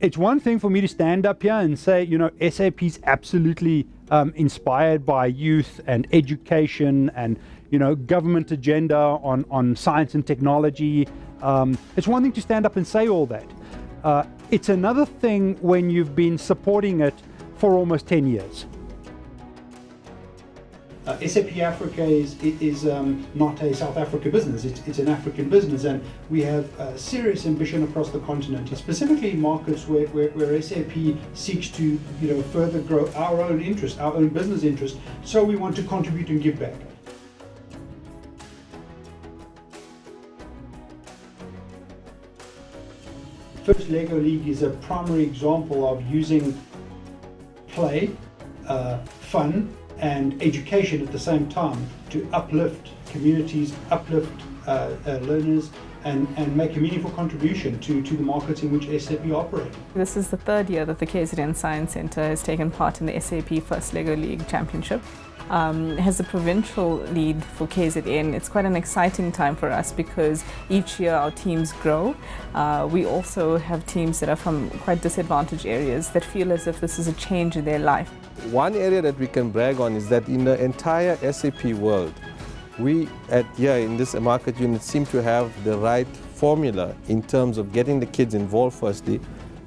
It's one thing for me to stand up here and say, you know, SAP is absolutely inspired by youth and education and, you know, government agenda on science and technology. It's one thing to stand up and say all that. It's another thing when you've been supporting it for almost 10 years. SAP Africa is not a South Africa business, it's an African business, and we have serious ambition across the continent, specifically in markets where SAP seeks to, you know, further grow our own interest, our own business interest, so we want to contribute and give back. First Lego League is a primary example of using play, fun, and education at the same time to uplift communities, uplift learners, and make a meaningful contribution to the markets in which SAP operate. This is the third year that the KZN Science Centre has taken part in the SAP First Lego League Championship. As the provincial lead for KZN, it's quite an exciting time for us because each year our teams grow. We also have teams that are from quite disadvantaged areas that feel as if this is a change in their life. One area that we can brag on is that in the entire SAP world, we in this market unit seem to have the right formula in terms of getting the kids involved firstly,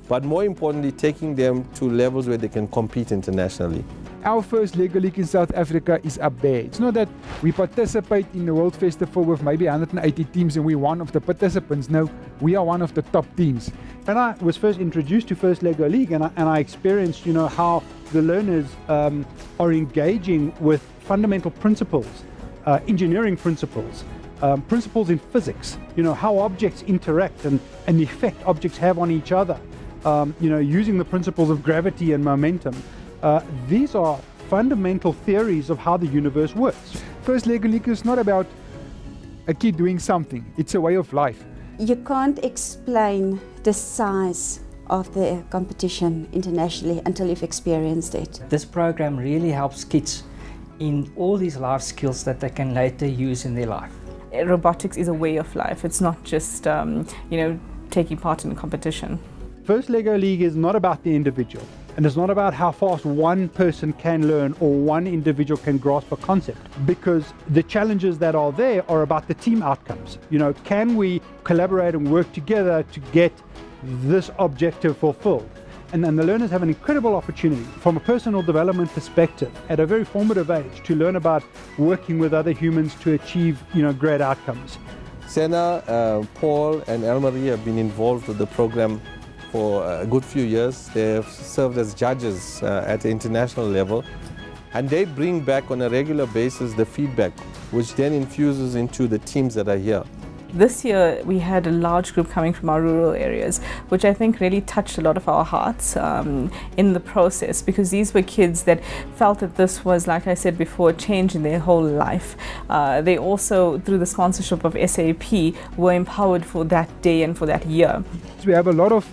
but more importantly taking them to levels where they can compete internationally. Our first Lego League in South Africa is up there. It's not that we participate in the World Festival with maybe 180 teams and we're one of the participants. No, we are one of the top teams. When I was first introduced to First Lego League and I experienced, you know, how the learners are engaging with fundamental principles, engineering principles, principles in physics, you know, how objects interact and the effect objects have on each other, you know, using the principles of gravity and momentum. These are fundamental theories of how the universe works. First Lego League is not about a kid doing something, it's a way of life. You can't explain the size of the competition internationally until you've experienced it. This program really helps kids in all these life skills that they can later use in their life. Robotics is a way of life. It's not just, you know, taking part in a competition. First Lego League is not about the individual, and it's not about how fast one person can learn or one individual can grasp a concept, because the challenges that are there are about the team outcomes. You know, can we collaborate and work together to get this objective fulfilled? And then the learners have an incredible opportunity from a personal development perspective at a very formative age to learn about working with other humans to achieve, you know, great outcomes. Senna, Paul and Elmarie have been involved with the program for a good few years. They have served as judges at the international level, and they bring back on a regular basis the feedback, which then infuses into the teams that are here. This year we had a large group coming from our rural areas, which I think really touched a lot of our hearts in the process, because these were kids that felt that this was, like I said before, a change in their whole life. They also, through the sponsorship of SAP, were empowered for that day and for that year. We have a lot of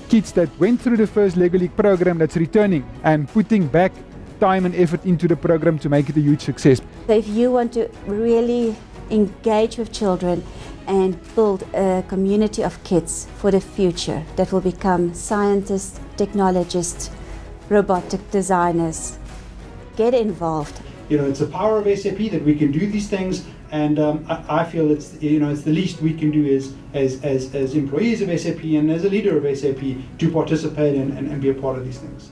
kids that went through the First Lego League program that's returning and putting back time and effort into the program to make it a huge success. So if you want to really engage with children and build a community of kids for the future that will become scientists, technologists, robotic designers, get involved. You know, it's the power of SAP that we can do these things, and I feel it's, you know, it's the least we can do as employees of SAP and as a leader of SAP to participate and be a part of these things.